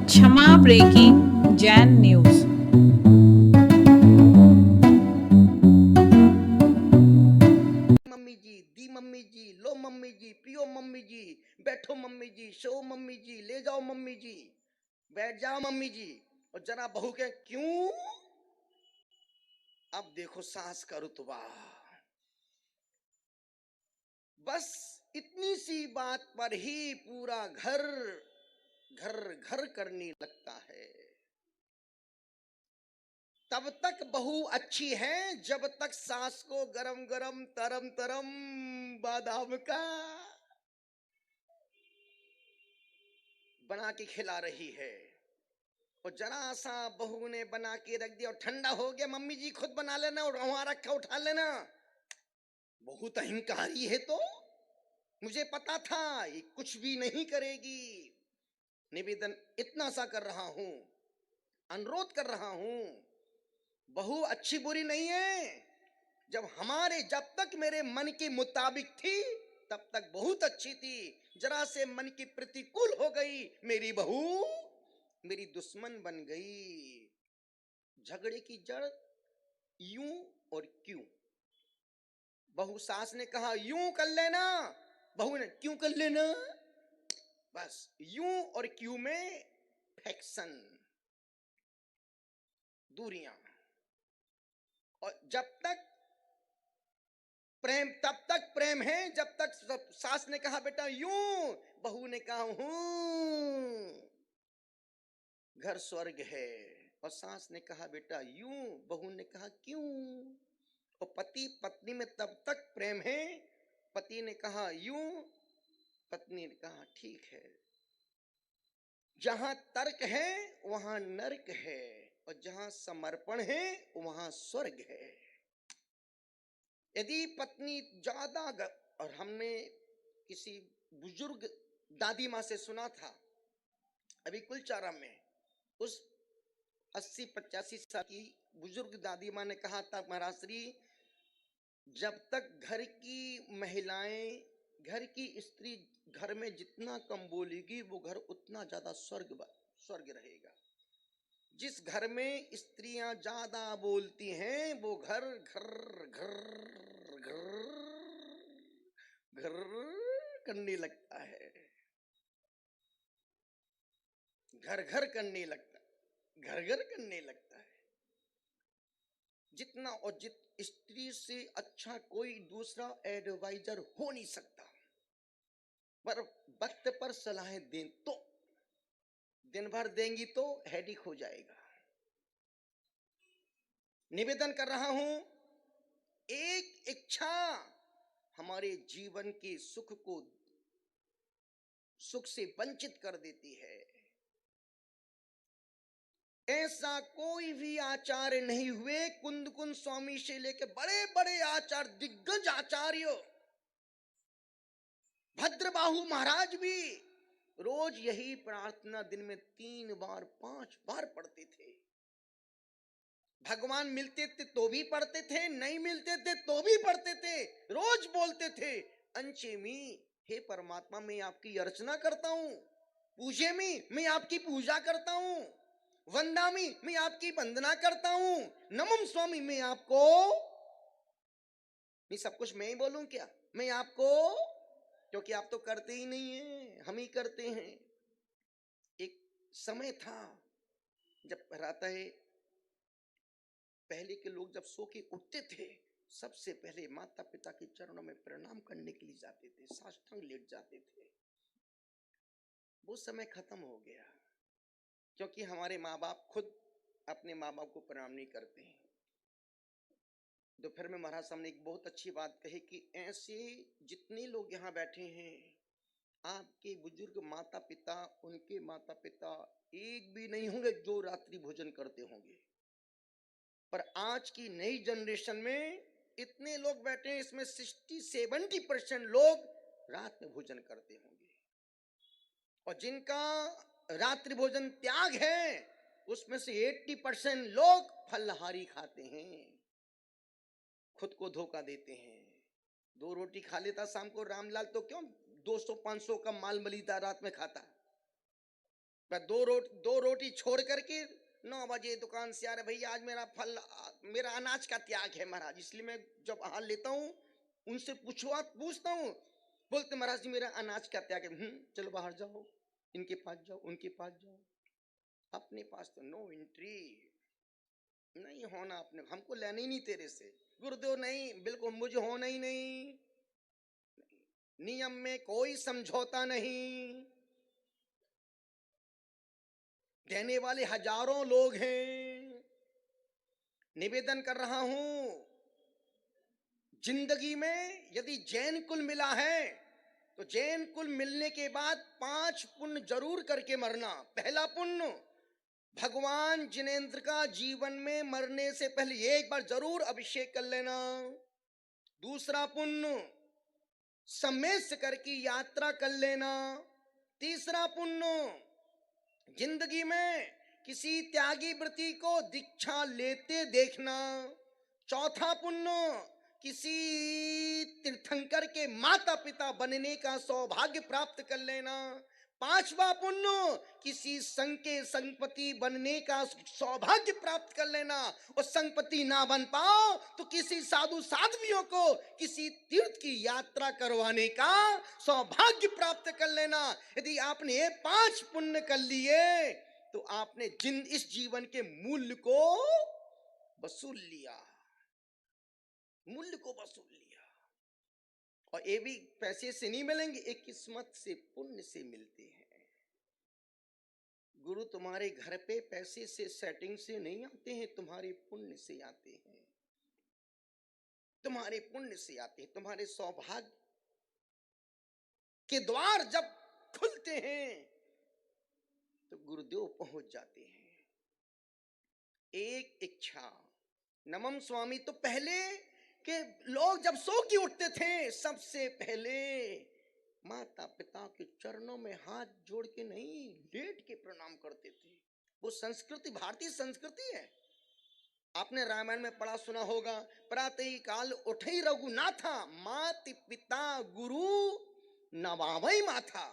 क्षमा breaking Jain news. Mummy जी, दी mummy जी, लो mummy जी, पियो mummy जी, बैठो मम्मी जी, सो मम्मी जी, ले जाओ मम्मी जी, बैठ जाओ मम्मी जी। और जरा बहू के क्यों? अब देखो सास का रुतबा। बस इतनी सी बात पर ही पूरा घर घर घर करने लगता है। तब तक बहू अच्छी है जब तक सास को गरम गरम तरम तरम बादाम का बना के खिला रही है। और जरा सा बहू ने बना के रख दिया और ठंडा हो गया, मम्मी जी खुद बना लेना और वहां रखा उठा लेना। बहुत अहंकारी है तो मुझे पता था ये कुछ भी नहीं करेगी। निवेदन इतना सा कर रहा हूं, अनुरोध कर रहा हूं, बहू अच्छी बुरी नहीं है। जब तक मेरे मन के मुताबिक थी तब तक बहुत अच्छी थी। जरा से मन की प्रतिकूल हो गई, मेरी बहू मेरी दुश्मन बन गई। झगड़े की जड़ यूं और क्यों। बहू सास ने कहा यूं कर लेना, बहू ने क्यों कर लेना। बस यूं और क्यों में फैक्शन, दूरियां। और जब तक प्रेम तब तक प्रेम है जब तक सास ने कहा बेटा यूं, बहू ने कहा हूं, घर स्वर्ग है। और सास ने कहा बेटा यूं, बहू ने कहा क्यों। और पति पत्नी में तब तक प्रेम है, पति ने कहा यूं, पत्नी ने कहा ठीक है। जहां तर्क है वहां नर्क है, और जहां समर्पण है वहां स्वर्ग है। यदि पत्नी और हमने किसी बुजुर्ग दादी माँ से सुना था, अभी कुलचारा में उस 80-85 साल की बुजुर्ग दादी माँ ने कहा था, महाराष्ट्री जब तक घर की महिलाएं, घर की स्त्री घर में जितना कम बोलेगी वो घर उतना ज्यादा स्वर्ग रहेगा। जिस घर में स्त्रियां ज्यादा बोलती हैं वो घर घर घर घर घर करने लगता है, घर घर करने लगता है, घर घर करने लगता है। जितना और स्त्री से अच्छा कोई दूसरा एडवाइजर हो नहीं सकता। पर वक्त पर सलाहें दें तो, दिन भर देंगी तो हेडिक हो जाएगा। निवेदन कर रहा हूं, एक इच्छा हमारे जीवन के सुख से वंचित कर देती है। ऐसा कोई भी आचार्य नहीं हुए, कुंद कुंद स्वामी से लेकर बड़े बड़े आचार्य, दिग्गज आचार्य, भद्रबाहु महाराज भी रोज यही प्रार्थना दिन में 3 बार 5 बार पढ़ते थे। भगवान मिलते थे तो भी पढ़ते थे, नहीं मिलते थे तो भी पढ़ते थे। रोज बोलते थे अंचे में हे परमात्मा मैं आपकी अर्चना करता हूं, पूजे में मैं आपकी पूजा करता हूं, वंदामी मैं आपकी वंदना करता हूं, नमम स्वामी मैं आपको, नहीं सब कुछ मैं ही बोलूं क्या, मैं आपको, क्योंकि आप तो करते ही नहीं है, हम ही करते हैं। एक समय था जब रहता है, पहले के लोग जब सो के उठते थे सबसे पहले माता पिता के चरणों में प्रणाम करने के लिए जाते थे, साष्टांग लेट जाते थे। वो समय खत्म हो गया, क्योंकि हमारे माँ बाप खुद अपने माँ बाप को प्रणाम नहीं करते हैं। दोपहर में महाराज साहब ने एक बहुत अच्छी बात कही कि ऐसे जितने लोग यहाँ बैठे हैं, आपके बुजुर्ग माता पिता, उनके माता पिता एक भी नहीं होंगे जो रात्रि भोजन करते होंगे। पर आज की नई जनरेशन में इतने लोग बैठे हैं, इसमें 60-70% लोग रात में भोजन करते होंगे। और जिनका रात्रि भोजन त्याग है उसमें से 80% लोग फलाहारी खाते हैं, खुद को धोखा देते हैं। 2 रोटी खा लेता शाम को रामलाल, तो क्यों 200-500 का माल मलीदा रात में खाता। मैं दो रोटी छोड़ करके 9 बजे दुकान से आ रहे, भैया आज मेरा फल मेरा अनाज का त्याग है महाराज, इसलिए मैं जब आहार लेता हूँ उनसे पूछता हूँ, बोलते महाराज जी मेरा अनाज का त्याग है। चलो बाहर जाओ, इनके पास जाओ, उनके पास जाओ, अपने पास तो नो एंट्री, नहीं होना अपने, हमको लेना ही नहीं तेरे से गुरुदेव, नहीं बिल्कुल मुझे होना ही नहीं, नियम में कोई समझौता नहीं। देने वाले हजारों लोग हैं, निवेदन कर रहा हूं, जिंदगी में यदि जैन कुल मिला है तो जैन कुल मिलने के बाद 5 पुण्य जरूर करके मरना। पहला पुण्य, भगवान जिनेंद्र का जीवन में मरने से पहले एक बार जरूर अभिषेक कर लेना। दूसरा पुण्य, समेस करके यात्रा कर लेना। तीसरा पुण्य, जिंदगी में किसी त्यागी व्रती को दीक्षा लेते देखना। चौथा पुण्य, किसी तीर्थंकर के माता पिता बनने का सौभाग्य प्राप्त कर लेना। पांचवा पुण्य, किसी संघ के संगपति बनने का सौभाग्य प्राप्त कर लेना। और संगपति ना बन पाओ तो किसी साधु साध्वियों को किसी तीर्थ की यात्रा करवाने का सौभाग्य प्राप्त कर लेना। यदि आपने ये 5 पुण्य कर लिए तो आपने इस जीवन के मूल्य को वसूल लिया, मूल्य को वसूल लिया। और ये भी पैसे से नहीं मिलेंगे, एक किस्मत से, पुण्य से मिलते हैं। गुरु तुम्हारे घर पे पैसे से, सेटिंग से नहीं आते हैं, तुम्हारे पुण्य से आते हैं, तुम्हारे पुण्य से आते हैं। तुम्हारे सौभाग्य के द्वार जब खुलते हैं तो गुरुदेव पहुंच जाते हैं। एक इच्छा, नमम स्वामी, तो पहले के लोग जब सो के उठते थे सबसे पहले माता पिता के चरणों में हाथ जोड़ के नहीं, लेट के प्रणाम करते थे। वो संस्कृति भारतीय संस्कृति है। आपने रामायण में पढ़ा सुना होगा, प्रातः काल उठई रघुनाथा, माता पिता गुरु नवावई माथा।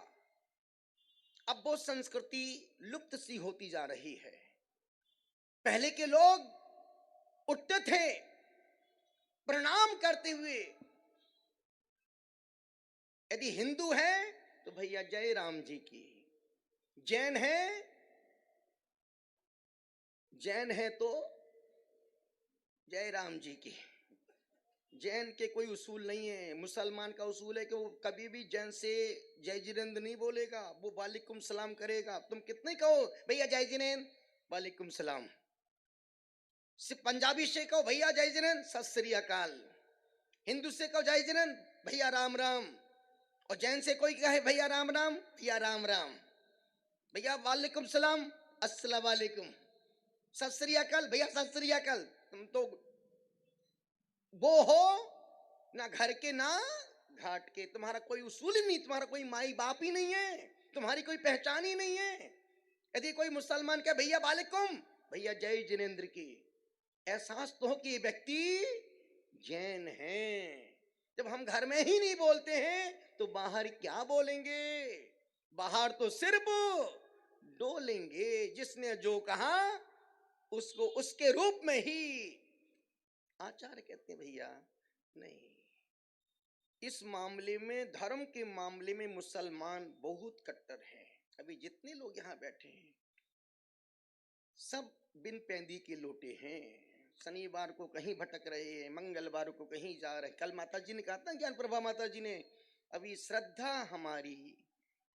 अब वो संस्कृति लुप्त सी होती जा रही है। पहले के लोग उठते थे प्रणाम करते हुए। यदि हिंदू है तो भैया जय राम जी की, जैन है तो जय राम जी की। जैन के कोई उसूल नहीं है। मुसलमान का उसूल है कि वो कभी भी जैन से जय जिनेंद्र नहीं बोलेगा, वो वालेकुम सलाम करेगा। तुम कितने कहो भैया जय जिनेंद्र, वालेकुम सलाम। पंजाबी से कहो भैया जय जिनेंद्र, सत श्री अकाल। हिंदू से कहो जय जिनेंद्र, भैया राम राम। और जैन से कोई कहे भैया राम राम, भैया राम राम। भैया वालेकुम सलाम, अस्सलाम वालेकुम। सत श्री अकाल, भैया सत श्री अकाल। तुम तो वो हो ना घर के ना घाट के, तुम्हारा कोई उसूल ही नहीं, तुम्हारा कोई माई बाप ही नहीं है, तुम्हारी कोई पहचान ही नहीं है। यदि कोई मुसलमान कहे भैया वालेकुम, भैया जय जिनेंद्र की, एहसास तो हो कि ये व्यक्ति जैन है। जब हम घर में ही नहीं बोलते हैं तो बाहर क्या बोलेंगे? बाहर तो सिर्फ डोलेंगे। जिसने जो कहा उसको उसके रूप में ही आचार्य कहते हैं भैया नहीं। इस मामले में, धर्म के मामले में मुसलमान बहुत कट्टर है। अभी जितने लोग यहाँ बैठे हैं सब बिन पैंदी के लोटे हैं। शनिवार को कहीं भटक रहे हैं, मंगलवार को कहीं जा रहे हैं। कल माता जी ने कहा था, ज्ञान प्रभा माता जी ने, अभी श्रद्धा हमारी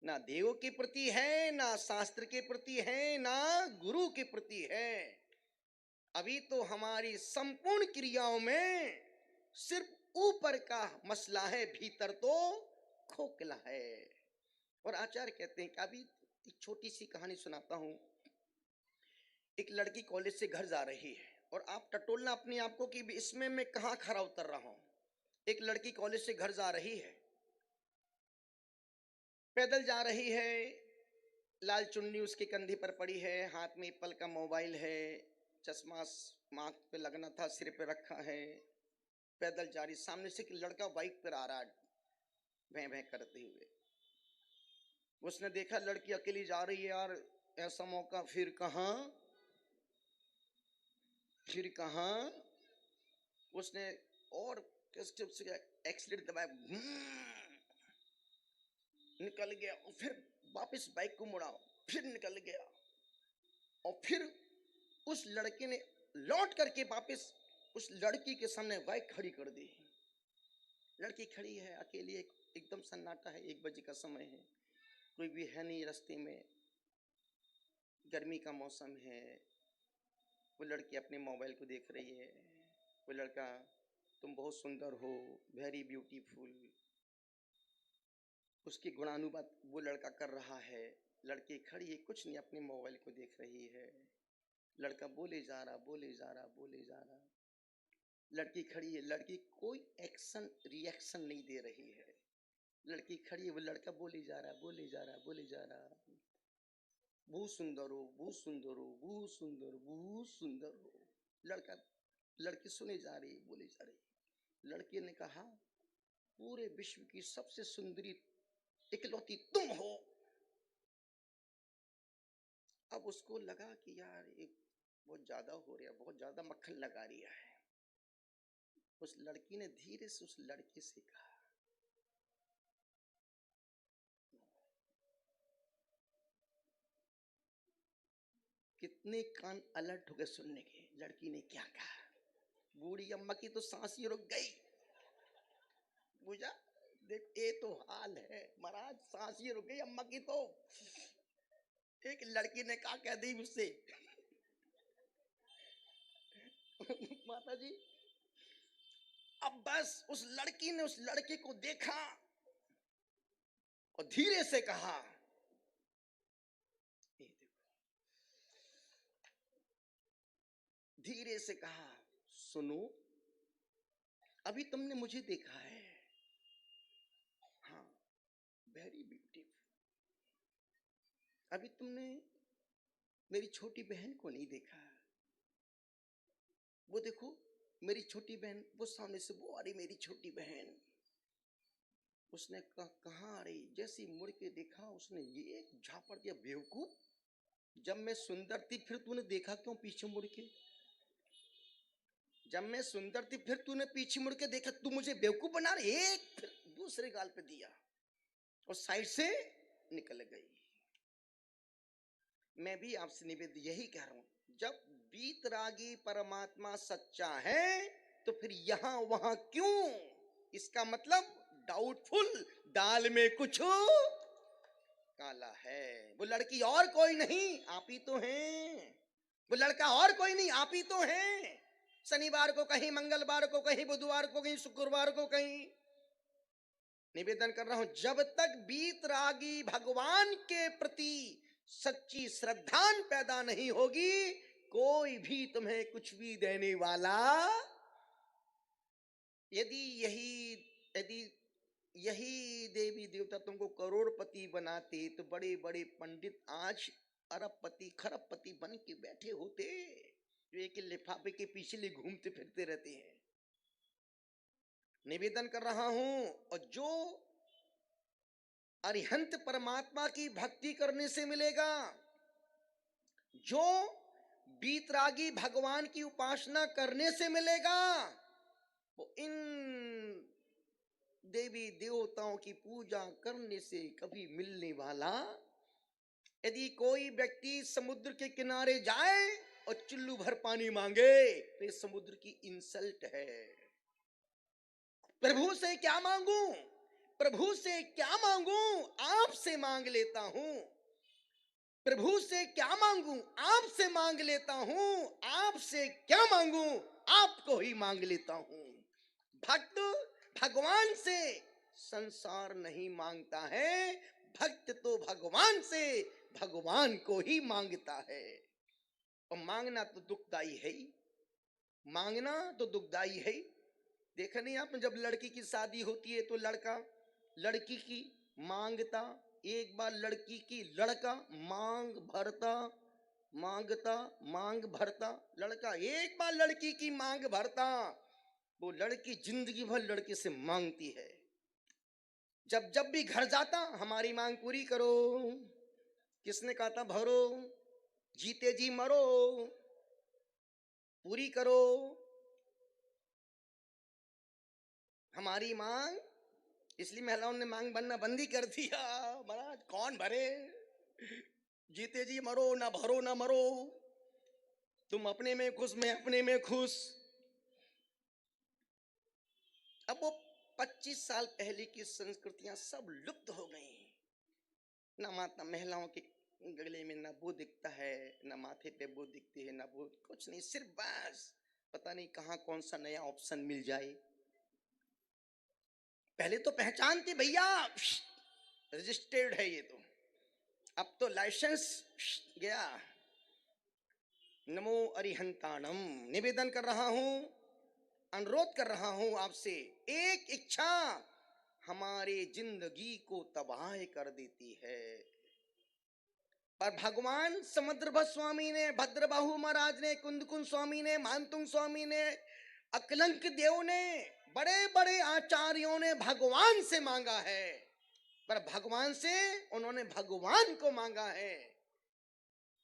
ना देव के प्रति है, ना शास्त्र के प्रति है, ना गुरु के प्रति है। अभी तो हमारी संपूर्ण क्रियाओं में सिर्फ ऊपर का मसला है, भीतर तो खोखला है। और आचार्य कहते हैं कि अभी एक छोटी सी कहानी सुनाता हूं। एक लड़की कॉलेज से घर जा रही है और आप टटोलना अपने आप को कि इसमें मैं कहां खरा उतर रहा हूं। एक लड़की कॉलेज से घर जा रही है, पैदल जा रही है, लाल चुन्नी उसके कंधे पर पड़ी है, हाथ में एप्पल का मोबाइल है, चश्मा माथ पे लगना था सिर पे रखा है, पैदल जा रही। सामने से एक लड़का बाइक पर आ रहा है भैं भैं करते हुए। उसने देखा लड़की अकेली जा रही है, यार ऐसा मौका फिर कहां उसने और से एक्सीलेटर दबाया, निकल गया और फिर वापस बाइक को मुड़ा, फिर निकल गया और फिर उस लड़के ने लौट करके वापस उस लड़की के सामने बाइक खड़ी कर दी। लड़की खड़ी है अकेली, एकदम सन्नाटा है, 1 बजे का समय है, कोई भी है नहीं रास्ते में, गर्मी का मौसम है। वो लड़की अपने मोबाइल को देख रही है। वो लड़का, तुम बहुत सुंदर हो, वेरी ब्यूटीफुल, उसकी गुणानुवाद वो लड़का कर रहा है। लड़की खड़ी है, कुछ नहीं, अपने मोबाइल को देख रही है। लड़का बोले जा रहा। लड़की खड़ी है, लड़की कोई एक्शन रिएक्शन नहीं दे रही है। लड़की खड़ी है, वो लड़का बोले जा रहा, बहुत सुंदर हो। लड़की सुने जा रही, बोले जा रही। लड़के ने कहा, पूरे विश्व की सबसे सुंदरी इकलौती तुम हो। अब उसको लगा कि यार ये बहुत ज्यादा हो रहा है, बहुत ज्यादा मक्खन लगा रहा है। उस लड़की ने धीरे से उस लड़के से कहा, कितने कान अलर्ट हो गए सुनने के। लड़की ने क्या कहा? बूढ़ी अम्मा की तो सांस ही रुक गई। बुझा, देख ये तो हाल है महाराज, सांस ही रुक गई अम्मा की। तो एक लड़की ने कहा, कह दी मुझसे माता जी। अब बस उस लड़की ने उस लड़के को देखा और धीरे से कहा, ये देखो, धीरे से कहा, सुनो, अभी तुमने मुझे देखा है, हाँ, वेरी ब्यूटीफुल। अभी तुमने मेरी छोटी बहन को नहीं देखा। वो देखो मेरी छोटी बहन, वो सामने से वो आ रही, मेरी छोटी बहन। उसने कहा, कहाँ आ रही? जैसे मुड़ के देखा, उसने ये झापड़ दिया, बेवकूफ, जब मैं सुंदर थी फिर तूने देखा क्यों पीछे मुड़ के? जब मैं सुंदर थी फिर तूने पीछे मुड़ के देखा? तू मुझे बेवकूफ बना रही। एक फिर दूसरे गाल पे दिया और साइड से निकल गई। मैं भी आपसे निवेदन यही कह रहा हूं, जब बीतरागी परमात्मा सच्चा है तो फिर यहां वहां क्यों? इसका मतलब डाउटफुल, दाल में कुछ काला है। वो लड़की और कोई नहीं, आप ही तो हैं। वो लड़का और कोई नहीं, आप ही तो हैं। शनिवार को कहीं, मंगलवार को कहीं, बुधवार को कहीं, शुक्रवार को कहीं। निवेदन कर रहा हूं, जब तक बीतरागी भगवान के प्रति सच्ची श्रद्धा पैदा नहीं होगी, कोई भी तुम्हें कुछ भी देने वाला। यदि यही देवी देवता तुमको करोड़पति बनाते तो बड़े बड़े पंडित आज अरबपति खरबपति बन के बैठे होते, जो एक लिफाफे के पीछे लिए घूमते फिरते रहते हैं। निवेदन कर रहा हूं, और जो अरिहंत परमात्मा की भक्ति करने से मिलेगा, जो बीतरागी भगवान की उपासना करने से मिलेगा, वो इन देवी देवताओं की पूजा करने से कभी मिलने वाला। यदि कोई व्यक्ति समुद्र के किनारे जाए और चुल्लू भर पानी मांगे तो ये समुद्र की इंसल्ट है। प्रभु से क्या मांगू, प्रभु से क्या मांगू, आपसे मांग लेता हूं। प्रभु से क्या मांगू, आपसे मांग लेता हूं। आपसे क्या मांगू, आपको ही मांग लेता हूं। भक्त भगवान से संसार नहीं मांगता है, भक्त तो भगवान से भगवान को ही मांगता है। और मांगना तो दुखदाई है ही, मांगना तो दुखदाई है ही। देखा नहीं आपने, जब लड़की की शादी होती है तो लड़का लड़की की मांगता, एक बार लड़की की लड़का मांग भरता, मांगता मांग भरता। लड़का एक बार लड़की की मांग भरता, वो लड़की जिंदगी भर लड़के से मांगती है। जब जब भी घर जाता, हमारी मांग पूरी करो, किसने कहा था भरो, जीते जी मरो, पूरी करो हमारी मांग। इसलिए महिलाओं ने मांग बनना बंद ही कर दिया। महाराज कौन भरे, जीते जी मरो, ना भरो ना मरो, तुम अपने में खुश मैं अपने में खुश। अब वो 25 साल पहले की संस्कृतियां सब लुप्त हो गई। ना माता महिलाओं के गले में ना वो दिखता है, ना माथे पे वो दिखती है, ना वो कुछ नहीं, सिर्फ बस पता नहीं कहाँ कौन सा नया ऑप्शन मिल जाए। पहले तो पहचान थी भैया, रजिस्टर्ड है ये तो, अब तो लाइसेंस गया। नमो अरिहंताणम। निवेदन कर रहा हूं, अनुरोध कर रहा हूं आपसे, एक इच्छा हमारे जिंदगी को तबाह कर देती है। पर भगवान समुद्रभट स्वामी ने, भद्रबाहु महाराज ने, कुंदकुंद स्वामी ने, मानतुंग स्वामी ने, अकलंक देव ने, बड़े बड़े आचार्यों ने भगवान से मांगा है। पर भगवान से उन्होंने भगवान को मांगा है।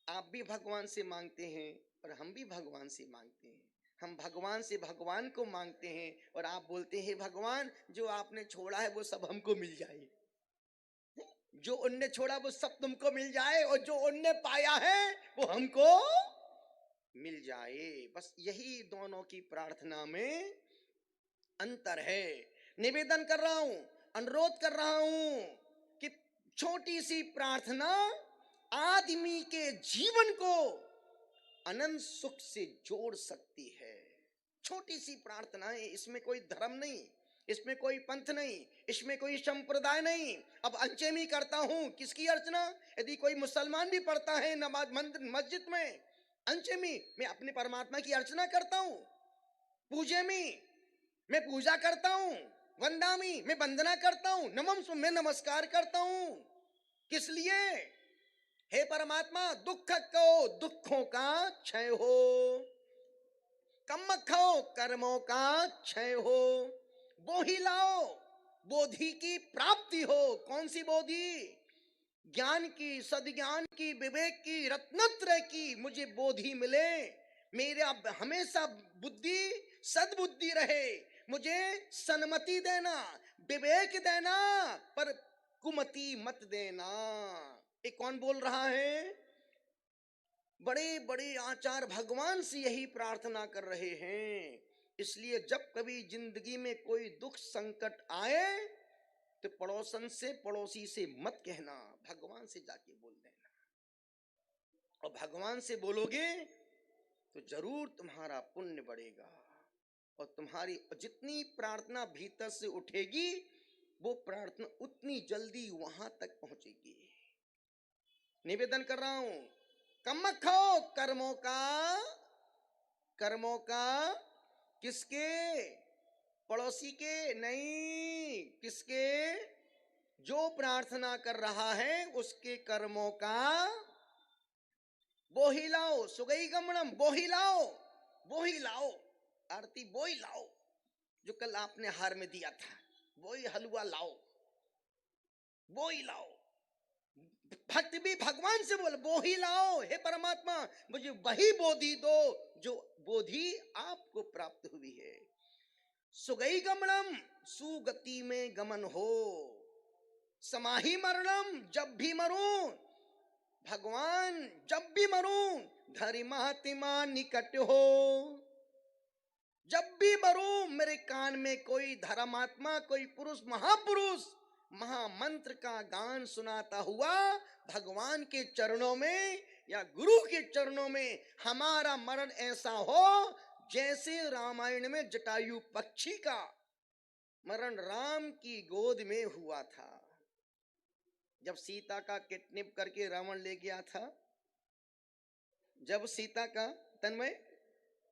आप भी भगवान से मांगते हैं और हम भी भगवान से मांगते हैं। हम भगवान से भगवान को मांगते हैं और आप बोलते हैं भगवान जो आपने छोड़ा है वो सब हमको मिल जाए, जो उनने छोड़ा वो सब तुमको मिल जाए, और जो उनने पाया है वो हमको मिल जाए। बस यही दोनों की प्रार्थना में अंतर है। निवेदन कर रहा हूं, अनुरोध कर रहा हूं कि छोटी सी प्रार्थना आदमी के जीवन को अनंत सुख से जोड़ सकती है। छोटी सी प्रार्थना है, इसमें कोई धर्म नहीं, इसमें कोई पंथ नहीं, इसमें कोई संप्रदाय नहीं। अब अंचेमी करता हूं, किसकी अर्चना? यदि कोई मुसलमान भी पढ़ता है नमाज मंदिर मस्जिद में, अंचेमी मैं अपने परमात्मा की अर्चना करता हूं, पूजेमी मैं पूजा करता हूं, वंदामी मैं वंदना करता हूं, नमम मैं नमस्कार करता हूं। किस लिए? हे परमात्मा, दुख को दुखों का क्षय हो, कम खो कर्मों का क्षय हो, बोहि लाओ बोधि की प्राप्ति हो। कौन सी बोधि? ज्ञान की, सद्ज्ञान की, विवेक की, रत्नत्रय की मुझे बोधि मिले। मेरा हमेशा बुद्धि सद्बुद्धि रहे, मुझे सन्मति देना, विवेक देना, पर कुमति मत देना। ये कौन बोल रहा है? बड़े बड़े आचार्य भगवान से यही प्रार्थना कर रहे हैं। इसलिए जब कभी जिंदगी में कोई दुख संकट आए तो पड़ोसन से, पड़ोसी से मत कहना, भगवान से जाके बोल देना। और भगवान से बोलोगे तो जरूर तुम्हारा पुण्य बढ़ेगा, और तुम्हारी जितनी प्रार्थना भीतर से उठेगी वो प्रार्थना उतनी जल्दी वहां तक पहुंचेगी। निवेदन कर रहा हूं, कम खाओ कर्मों का किसके? पड़ोसी के नहीं, किसके? जो प्रार्थना कर रहा है उसके कर्मों का बोही लाओ। सुगई गमनम, बोही लाओ, बोही लाओ, आरती बोही लाओ, जो कल आपने हार में दिया था वही हलवा लाओ, बोही लाओ। भक्त भी भगवान से बोले बोही लाओ, हे परमात्मा मुझे वही बोधि दो जो बोधि आपको प्राप्त हुई है। सुगई गमनम, सुगति में गमन हो, समाही मरणम, जब भी मरूं भगवान, जब भी मरूं धरि महात्मा निकट हो। जब भी मरूं मेरे कान में कोई धर्मात्मा, कोई पुरुष, महापुरुष महामंत्र का गान सुनाता हुआ भगवान के चरणों में या गुरु के चरणों में हमारा मरण ऐसा हो जैसे रामायण में जटायु पक्षी का मरण राम की गोद में हुआ था। जब सीता का किडनैप करके रावण ले गया था, जब सीता का, तन्मय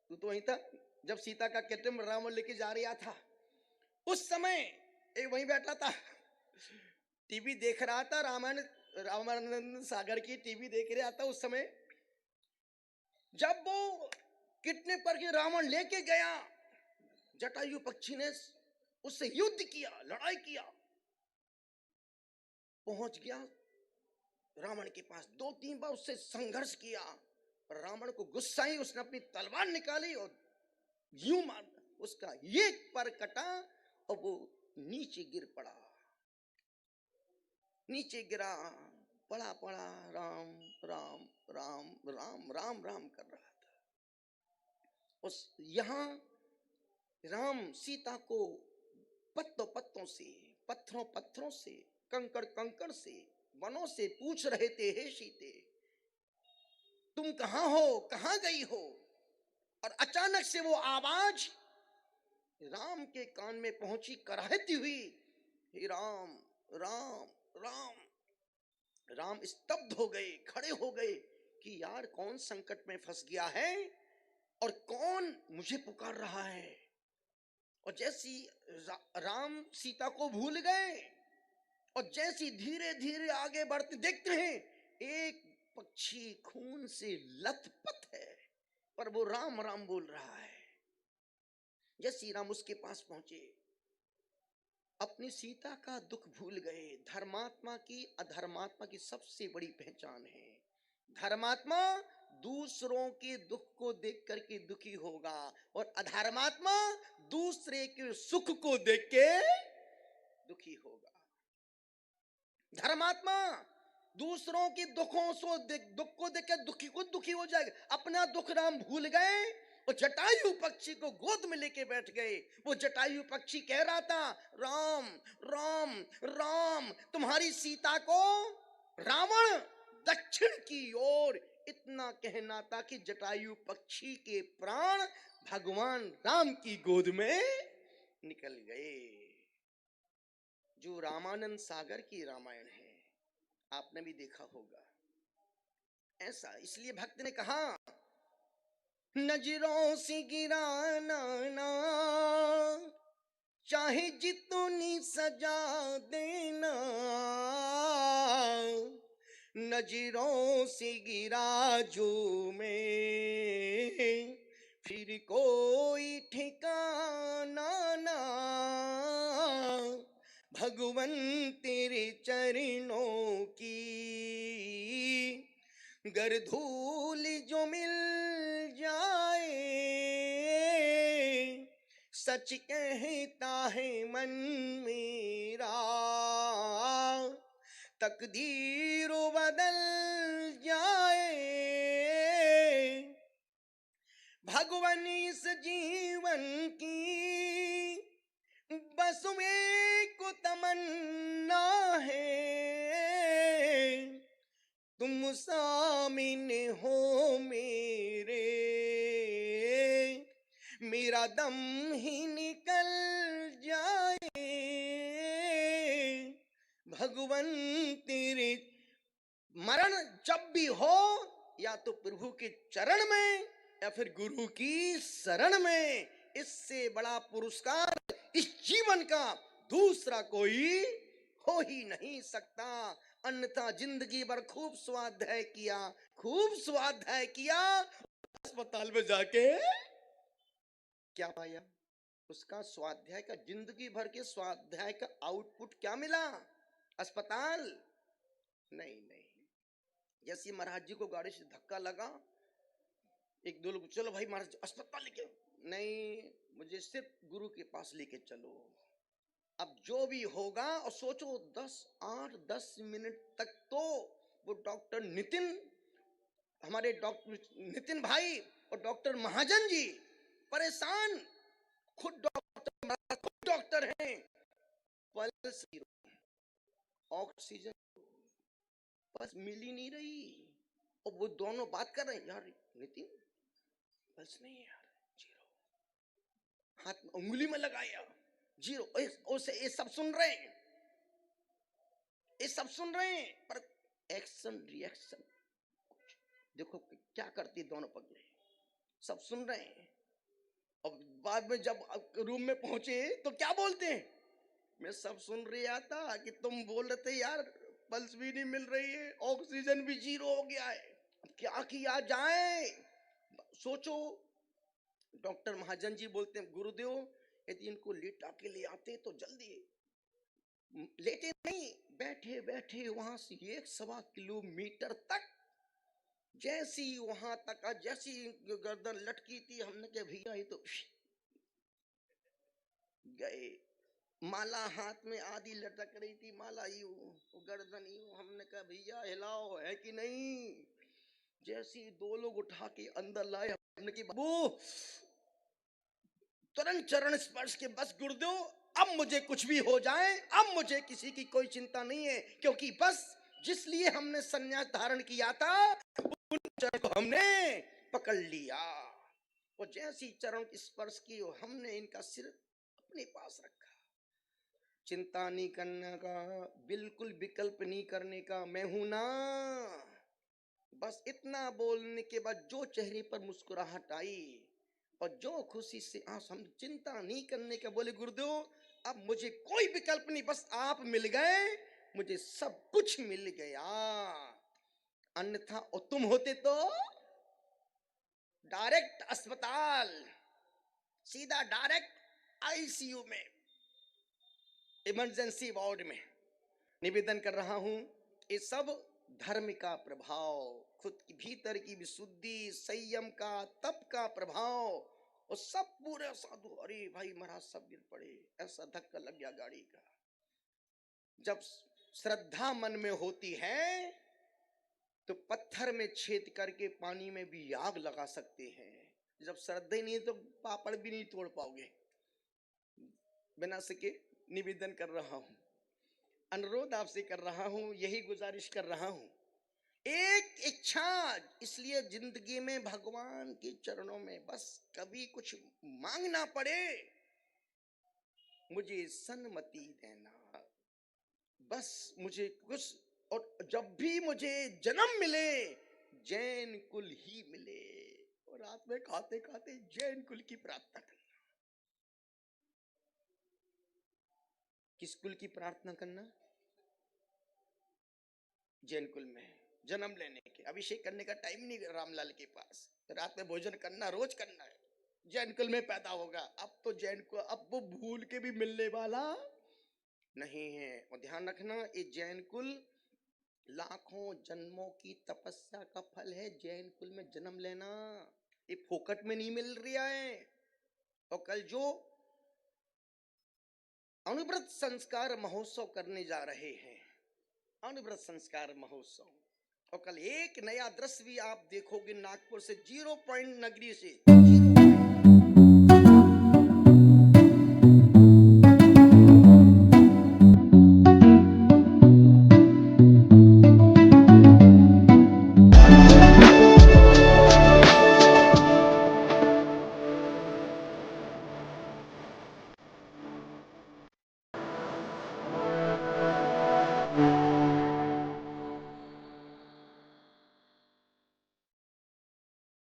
तू तो वहीं था, जब सीता का किडनैप रावण लेके जा रहा था, उस समय एक वहीं बैठा था, टीवी देख रहा था, रामानंद सागर की टीवी देख रहा था। उस समय जब वो किडनैप करके रावण लेके गया, जटायु पक्षी ने उससे युद्ध किया, लड़ाई किया, पहुंच गया रावण के पास 2-3 बार उससे संघर्ष किया, पर रावण को गुस्सा ही, उसने अपनी तलवार निकाली और यूं मार, उसका एक पर कटा और वो नीचे गिर पड़ा। नीचे गिरा, पड़ा पड़ा, राम राम राम राम राम राम कर रहा था। उस यहां राम सीता को पत्तों पत्तों से, पत्थरों पत्थरों से, कंकड़ कंकड़ से, वनों से पूछ रहे थे, हे सीते तुम कहां हो, कहां गई हो? और अचानक से वो आवाज राम के कान में पहुंची, कराहती हुई, हे राम राम राम। राम स्तब्ध हो गए, खड़े हो गए कि यार कौन संकट में फंस गया है और कौन मुझे पुकार रहा है। और जैसी राम सीता को भूल गए और जैसी धीरे धीरे आगे बढ़ते, देखते हैं एक पक्षी खून से लथपथ है, पर वो राम राम बोल रहा है। जैसी राम उसके पास पहुंचे, अपनी सीता का दुख भूल गए। धर्मात्मा की अधर्मात्मा की सबसे बड़ी पहचान है, धर्मात्मा दूसरों के दुख को देख करके दुखी होगा और अधर्मात्मा दूसरे के सुख को देख के दुखी होगा। धर्मात्मा दूसरों के दुख को देख के दुखी हो जाएगा। अपना दुख राम भूल गए और जटायु पक्षी को गोद में लेके बैठ गए। वो जटायु पक्षी कह रहा था, राम राम राम, तुम्हारी सीता को रावण दक्षिण की ओर, इतना कहना था कि जटायु पक्षी के प्राण भगवान राम की गोद में निकल गए। जो रामानंद सागर की रामायण है, आपने भी देखा होगा। ऐसा इसलिए भक्त ने कहा, नजरों से गिराना ना, चाहे जितनी सजा देना, नजरों से गिरा जो मैं, फिर कोई ठिकाना ना, भगवन तेरे चरणों की गर धूल जो मिल जाए, सच कहता है मन मेरा, तकदीर बदल जाए। भगवन इस जीवन की बस में को तमन्ना है, तुम सामने हो मेरे, मेरा दम ही निकल जाए। भगवन तेरे मरण जब भी हो, या तो प्रभु के चरण में या फिर गुरु की शरण में, इससे बड़ा पुरस्कार इस जीवन का दूसरा कोई हो ही नहीं सकता। अन्यथा जिंदगी भर खूब स्वाध्याय किया, खूब स्वाध्याय किया, अस्पताल में जाके क्या पाया? उसका स्वाध्याय का, जिंदगी भर के स्वाध्याय का आउटपुट क्या मिला? अस्पताल नहीं। नहीं, जैसे महाराज जी को गाड़ी से धक्का लगा, एक दो लोग चलो भाई महाराज अस्पताल लेके, नहीं मुझे सिर्फ गुरु के पास लेके चलो। अब जो भी होगा, और सोचो 8-10 मिनट तक तो वो डॉक्टर नितिन, हमारे डॉक्टर नितिन भाई और डॉक्टर महाजन जी परेशान, खुद डॉक्टर हैं, पल्स ऑक्सीजन पल्स मिल ही नहीं रही, और वो दोनों बात कर रहे हैं, यार नितिन पल्स नहीं है यार, जीरो, हाथ में उंगली में लगाया, जीरो। ये सब सुन रहे हैं, ये सब सुन रहे हैं, पर एक्शन रिएक्शन देखो क्या करती दोनों पगले, सब सुन रहे हैं। और बाद में जब रूम में पहुंचे तो क्या बोलते हैं, मैं सब सुन रहा था कि तुम बोल रहे थे यार पल्स भी नहीं मिल रही है, ऑक्सीजन भी जीरो हो गया है, अब क्या किया जाए? सोचो। डॉक्टर महाजन जी बोलते हैं, गुरुदेव यदि इनको लेटा के ले आते तो जल्दी, लेटे नहीं, बैठे बैठे वहां से 1 सवा किलोमीटर तक, जैसी वहां तक जैसी गर्दन लटकी थी, हमने कहा भैया ये तो गए। माला हाथ में आधी लटक रही थी, माला यूं, गर्दन यूं, हमने कहा भैया हिलाओ, है कि नहीं। जैसी 2 लोग उठा के अंदर लाए, हमने की बाबू तुरंत चरण स्पर्श के बस गुरुदेव, अब मुझे कुछ भी हो जाए, अब मुझे किसी की कोई चिंता नहीं है, क्योंकि बस जिसलिए हमने संन्यास धारण किया था उन चरण को हमने पकड़ लिया। वो जैसी चरण की स्पर्श की, हमने इनका सिर अपने पास रखा। चिंता नहीं करने का, बिल्कुल विकल्प नहीं करने का, मैं हूं ना। बस इतना बोलने के बाद जो चेहरे पर मुस्कुराहट आई और जो खुशी से हम चिंता नहीं करने का, बोले गुरुदेव अब मुझे कोई विकल्प नहीं, बस आप मिल गए, मुझे सब कुछ मिल गया। अन्यथा और तुम होते तो डायरेक्ट अस्पताल, सीधा डायरेक्ट आईसीयू में, इमरजेंसी वार्ड में। निवेदन कर रहा हूं, ये सब धर्म का प्रभाव, खुद की भीतर की विशुद्धि, संयम का, तप का प्रभाव, और सब पूरे साधु, अरे भाई महाराज सब गिर पड़े, ऐसा धक्का लग गया गाड़ी का। जब श्रद्धा मन में होती है तो पत्थर में छेद करके पानी में भी आग लगा सकते हैं। जब श्रद्धा नहीं है तो पापड़ भी नहीं तोड़ पाओगे। बिना सके निवेदन कर रहा हूं, अनुरोध आपसे कर रहा हूं, यही गुजारिश कर रहा हूं, एक इच्छा, इसलिए जिंदगी में भगवान के चरणों में बस कभी कुछ मांगना पड़े, मुझे सन्मति देना, बस मुझे कुछ, और जब भी मुझे जन्म मिले जैन कुल ही मिले, और रात में खाते खाते जैन कुल की प्रार्थना करना। किस कुल की प्रार्थना करना? जैन कुल में जन्म लेने के, अभिषेक करने का टाइम नहीं रामलाल के पास, रात में भोजन करना रोज करना है, जैन कुल में पैदा होगा। अब तो जैन को अब वो भूल के भी मिलने वाला नहीं है। और ध्यान रखना, ये जैन कुल लाखों जन्मों की तपस्या का फल है। जैन कुल में जन्म लेना ये फोकट में नहीं मिल रहा है। और कल जो अनुव्रत संस्कार महोत्सव करने जा रहे हैं, अनुव्रत संस्कार महोत्सव, और कल एक नया दृश्य भी आप देखोगे, नागपुर से 0 पॉइंट नगरी से 0